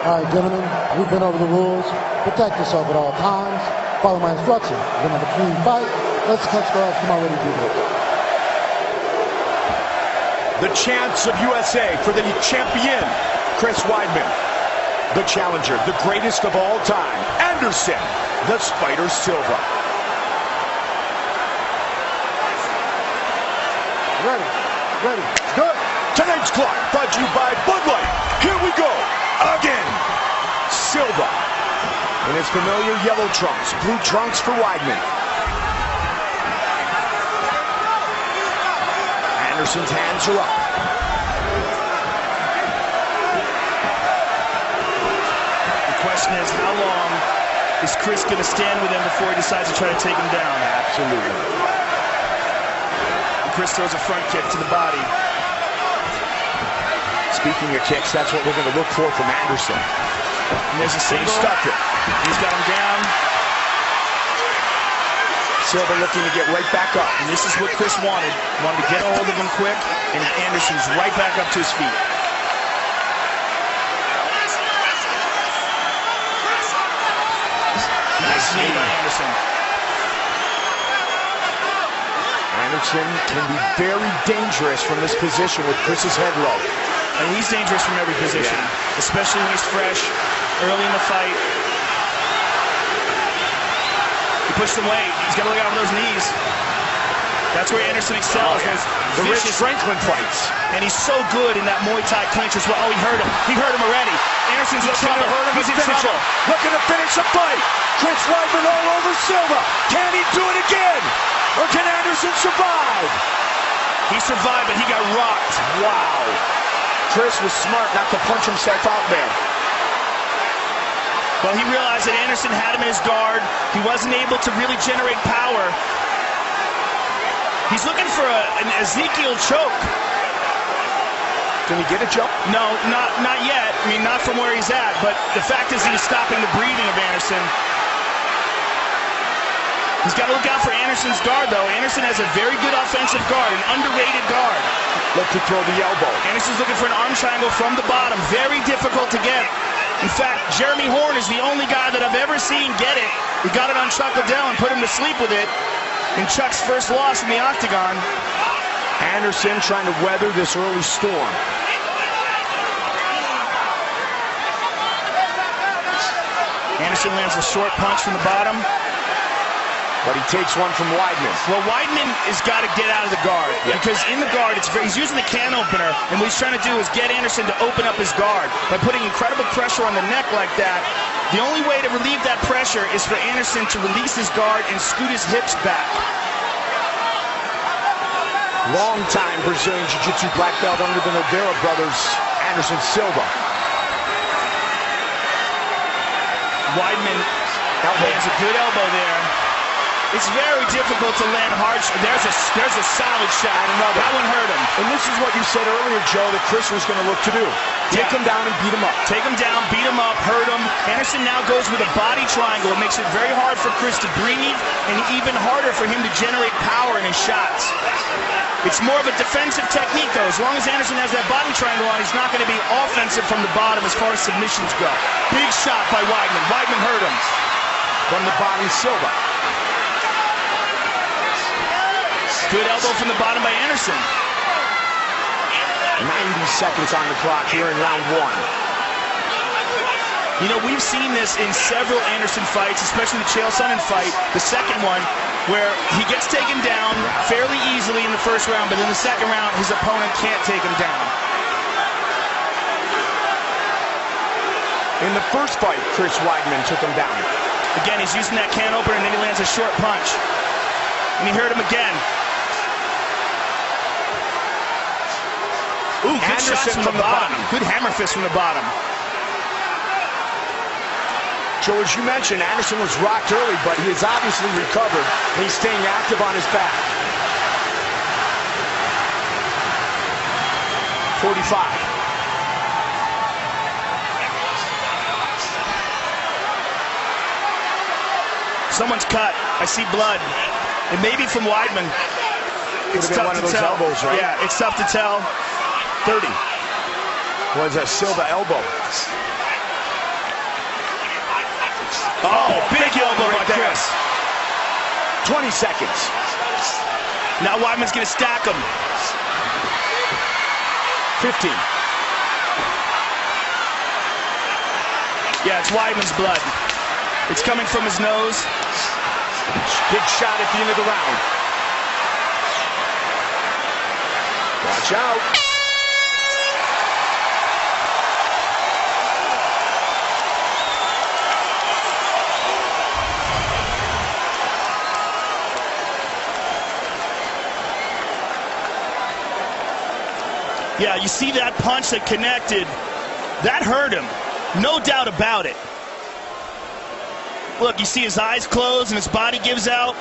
All right, gentlemen, we've been over the rules. Protect yourself at all times. Follow my instructions. We're going to have a clean fight. Let's catch girls. Come on, ready to do this. The chance of USA for the champion, Chris Weidman. The challenger, the greatest of all time, Anderson, the Spider Silva. Ready. Good. Tonight's clock brought to you by Bud Light. Here we go. Again. Silva. In his familiar yellow trunks. Blue trunks for Weidman. Anderson's hands are up. The question is, how long is Chris going to stand with him before he decides to try to take him down? Absolutely. Chris throws a front kick to the body. Speaking of kicks, that's what we're going to look for from Anderson. And there's a single. Stuck it. He's got him down. Silva looking to get right back up. And this is what Chris wanted. Wanted to get a hold of him quick, and Anderson's right back up to his feet. Nice knee by Anderson. Anderson can be very dangerous from this position with Chris's head low. And he's dangerous from every position, especially when he's fresh, early in the fight. He pushed him weight. He's got to look out for those knees. That's where Anderson excels. The Rich Franklin fights. And he's so good in that Muay Thai clinch as well. Oh, he hurt him. He hurt him already. Anderson's in trouble. He's in trouble. Looking to finish the fight. Chris Weidman all over Silva. Can he do it again? Or can Anderson survive? He survived, but he got rocked. Wow. Chris was smart not to punch himself out there. Well, he realized that Anderson had him in his guard. He wasn't able to really generate power. He's looking for an Ezekiel choke. Can he get a choke? No, not yet. I mean, not from where he's at. But the fact is he's stopping the breathing of Anderson. He's got to look out for Anderson's guard, though. Anderson has a very good offensive guard, an underrated guard. Look to throw the elbow. Anderson's looking for an arm triangle from the bottom. Very difficult to get. In fact, Jeremy Horn is the only guy that I've ever seen get it. He got it on Chuck Liddell and put him to sleep with it in Chuck's first loss in the octagon. Anderson trying to weather this early storm. Anderson lands a short punch from the bottom. But he takes one from Weidman. Well, Weidman has got to get out of the guard. Because in the guard, he's using the can opener. And what he's trying to do is get Anderson to open up his guard. By putting incredible pressure on the neck like that, the only way to relieve that pressure is for Anderson to release his guard and scoot his hips back. Long-time Brazilian Jiu-Jitsu black belt under the Nogueira brothers, Anderson Silva. Weidman lands a good elbow there. It's very difficult to land hard. There's a solid shot. That one hurt him. And this is what you said earlier, Joe, that Chris was going to look to do. Take him down and beat him up. Take him down, beat him up, hurt him. Anderson now goes with a body triangle. It makes it very hard for Chris to breathe and even harder for him to generate power in his shots. It's more of a defensive technique, though. As long as Anderson has that body triangle on, he's not going to be offensive from the bottom as far as submissions go. Big shot by Weidman. Weidman hurt him. From the bottom, Silva. Good elbow from the bottom by Anderson. 90 seconds on the clock here in round one. You know, we've seen this in several Anderson fights, especially the Chael Sonnen fight, the second one, where he gets taken down fairly easily in the first round, but in the second round, his opponent can't take him down. In the first fight, Chris Weidman took him down. Again, he's using that can opener, and then he lands a short punch. And he hurt him again. Ooh, good Anderson shots from the bottom. Good hammer fist from the bottom. Joe, as you mentioned, Anderson was rocked early, but he has obviously recovered, and he's staying active on his back. 45. Someone's cut. I see blood. It may be from Weidman. It's tough to tell. Elbows, right? Yeah, it's tough to tell. 30. Was a Silva elbow. Oh, big elbow by Chris. 20 seconds. Now Weidman's going to stack him. 15. Yeah, it's Weidman's blood. It's coming from his nose. Big shot at the end of the round. Watch out. Yeah, you see that punch that connected. That hurt him. No doubt about it. Look, you see his eyes close and his body gives out.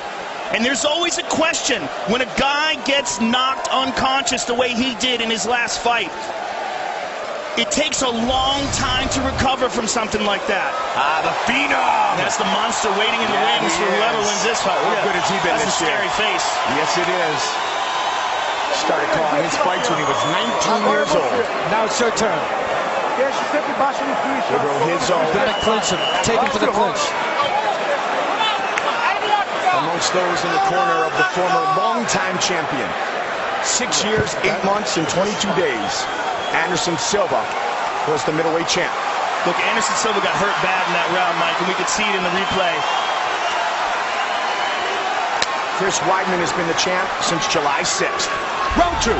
And there's always a question when a guy gets knocked unconscious the way he did in his last fight. It takes a long time to recover from something like that. The phenom. That's the monster waiting in the wings for whoever wins this fight. How good has he been this year? That's a scary face. Yes, it is. Started calling his fights when he was 19 years old. Now it's your turn. Liberal his own. Gonna clinch him. Take him to the clinch. Amongst those in the corner of the former longtime champion. 6 years, 8 months, and 22 days. Anderson Silva was the middleweight champ. Look, Anderson Silva got hurt bad in that round, Mike, and we could see it in the replay. Chris Weidman has been the champ since July 6th. Round 2. And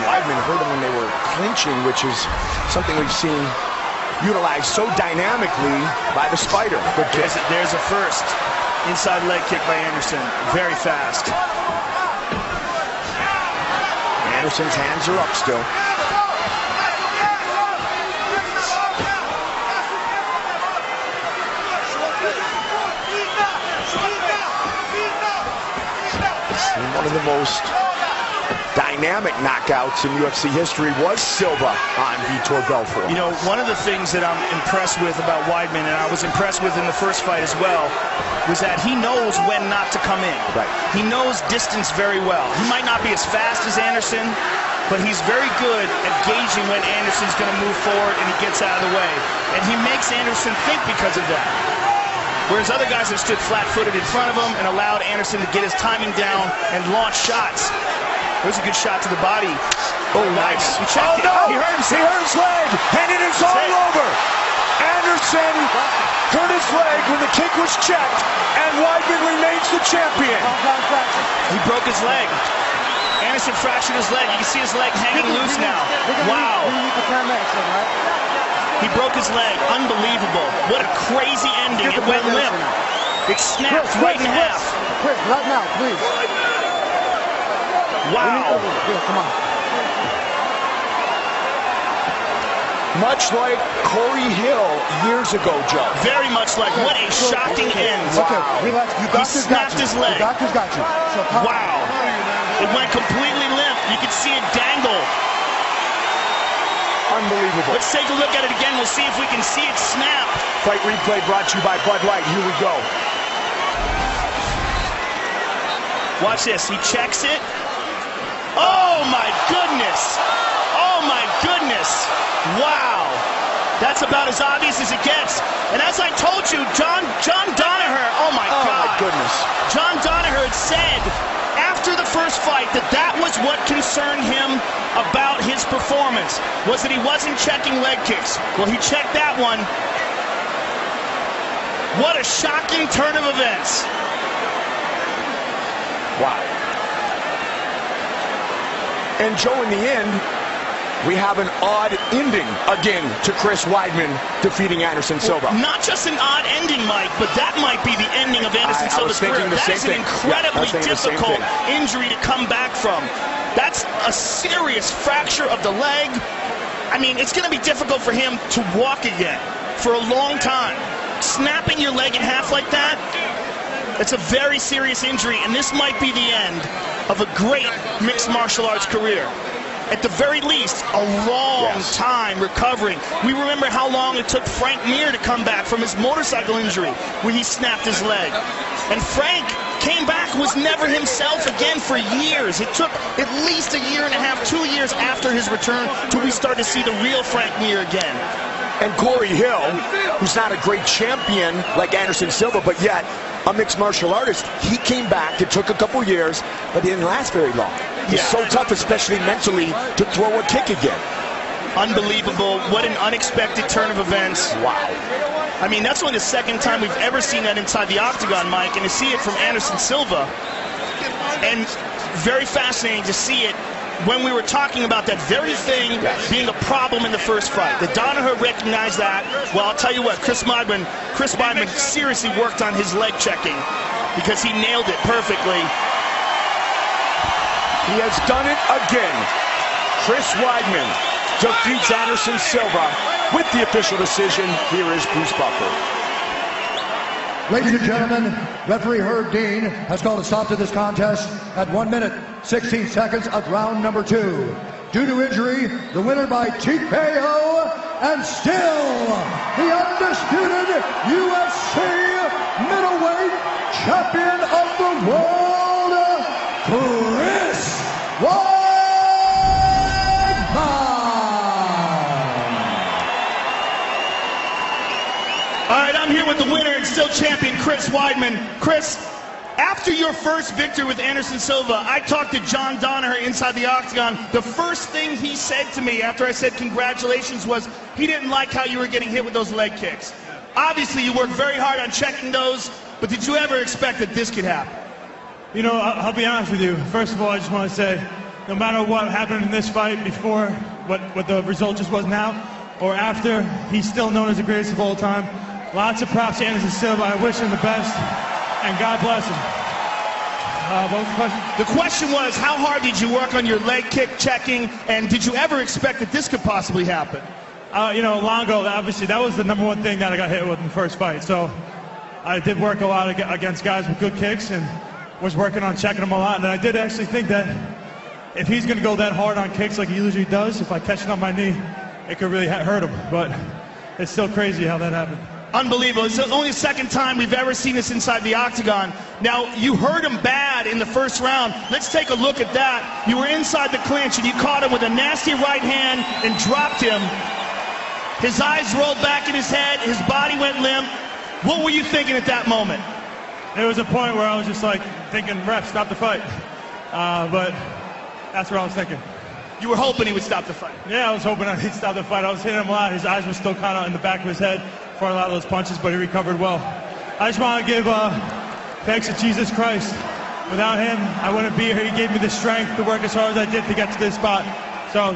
Weidman hurt him when they were clinching, which is something we've seen utilized so dynamically by the Spider. Good kick. There's a first. Inside leg kick by Anderson. Very fast. Anderson's hands are up still. One of the most dynamic knockouts in UFC history was Silva on Vitor Belfort. You know, one of the things that I'm impressed with about Weidman, and I was impressed with in the first fight as well, was that he knows when not to come in. Right. He knows distance very well. He might not be as fast as Anderson, but he's very good at gauging when Anderson's going to move forward and he gets out of the way. And he makes Anderson think because of that. Whereas other guys have stood flat-footed in front of him and allowed Anderson to get his timing down and launch shots. There's a good shot to the body. Oh, nice. He checked it. No! He hurt himself. He hurt his leg, and it is all over. Anderson hurt his leg when the kick was checked, and Weidman remains the champion. He broke his leg. Anderson fractured his leg. You can see his leg hanging loose now. Wow. He broke his leg. Unbelievable. What a crazy ending. It went limp. It snapped right in half. Chris, right now, please. Wow. Come on. Much like Corey Hill years ago, Joe. Very much like. What a shocking end. Okay, relax. He snapped his leg. The doctor's got you. So wow. It went completely limp. You could see it dangle. Unbelievable. Let's take a look at it again. We'll see if we can see it snap. Fight replay brought to you by Bud Light. Here we go. Watch this. He checks it. Oh, my goodness. Oh, my goodness. Wow. That's about as obvious as it gets. And as I told you, John Danaher, oh, my God. Oh, my goodness. John Danaher had said after the first fight that was what concerned him about his performance, was that he wasn't checking leg kicks. Well, he checked that one. What a shocking turn of events. Wow. And Joe, in the end, we have an odd ending again to Chris Weidman defeating Anderson Silva. Not just an odd ending, Mike, but that might be the ending of Anderson Silva's career. That is an incredibly difficult injury to come back from. That's a serious fracture of the leg. I mean, it's going to be difficult for him to walk again for a long time. Snapping your leg in half like that, it's a very serious injury, and this might be the end of a great mixed martial arts career. At the very least, a long time recovering. We remember how long it took Frank Mir to come back from his motorcycle injury where he snapped his leg. And Frank came back with was never himself again for years. It took at least a year and a half, 2 years after his return till we started to see the real Frank Mir again. And Corey Hill, who's not a great champion like Anderson Silva, but yet a mixed martial artist, he came back. It took a couple years, but he didn't last very long. He's so tough, especially mentally, to throw a kick again. Unbelievable. What an unexpected turn of events. Wow. I mean, that's only the second time we've ever seen that inside the octagon, Mike, and to see it from Anderson Silva. And very fascinating to see it when we were talking about that very thing being a problem in the first fight. The Danaher recognized that. Well, I'll tell you what, Chris Weidman seriously worked on his leg checking because he nailed it perfectly. He has done it again. Chris Weidman defeats Anderson Silva with the official decision. Here is Bruce Buffer. Ladies and gentlemen, referee Herb Dean has called a stop to this contest at 1 minute, 16 seconds of round number 2. Due to injury, the winner by TKO and still the undisputed UFC middleweight champion of the world, Chris Weidman. All right, I'm here with the winner and still champion, Chris Weidman. Chris, after your first victory with Anderson Silva, I talked to John Danaher inside the octagon. The first thing he said to me after I said congratulations was he didn't like how you were getting hit with those leg kicks. Obviously, you worked very hard on checking those, but did you ever expect that this could happen? You know, I'll be honest with you. First of all, I just want to say, no matter what happened in this fight before, what the result just was now, or after, he's still known as the greatest of all time. Lots of props to Anderson Silva. I wish him the best, and God bless him. What was the question? The question was, how hard did you work on your leg kick checking, and did you ever expect that this could possibly happen? You know, long ago, obviously, that was the #1 thing that I got hit with in the first fight. So I did work a lot against guys with good kicks, and was working on checking them a lot. And I did actually think that if he's going to go that hard on kicks like he usually does, if I catch it on my knee, it could really hurt him. But it's still crazy how that happened. Unbelievable. It's only the second time we've ever seen this inside the octagon. Now, you hurt him bad in the first round. Let's take a look at that. You were inside the clinch, and you caught him with a nasty right hand and dropped him. His eyes rolled back in his head. His body went limp. What were you thinking at that moment? There was a point where I was just like thinking, ref, stop the fight. But that's what I was thinking. You were hoping he would stop the fight? Yeah, I was hoping he'd stop the fight. I was hitting him a lot. His eyes were still kind of in the back of his head for a lot of those punches, but he recovered well. I just want to give thanks to Jesus Christ. Without him, I wouldn't be here. He gave me the strength to work as hard as I did to get to this spot. So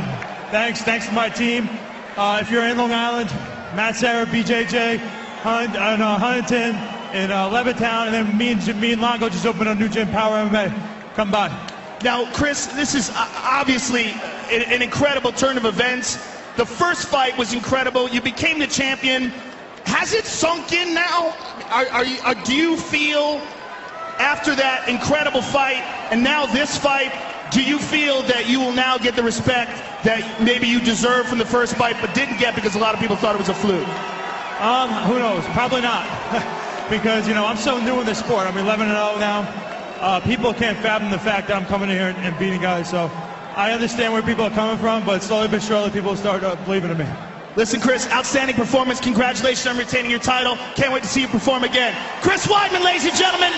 thanks to my team. If you're in Long Island, Matt Serra, BJJ, Huntington, in Levittown, and then me and Longo just opened a new gym, Power MMA. Come by. Now, Chris, this is obviously an incredible turn of events. The first fight was incredible. You became the champion. Has it sunk in now? Do you feel, after that incredible fight, and now this fight, do you feel that you will now get the respect that maybe you deserved from the first fight but didn't get because a lot of people thought it was a fluke? Who knows? Probably not. Because, you know, I'm so new in this sport. I'm 11-0 now. People can't fathom the fact that I'm coming in here and beating guys. So I understand where people are coming from, but slowly but surely people start believing in me. Listen, Chris, outstanding performance. Congratulations on retaining your title. Can't wait to see you perform again. Chris Weidman, ladies and gentlemen.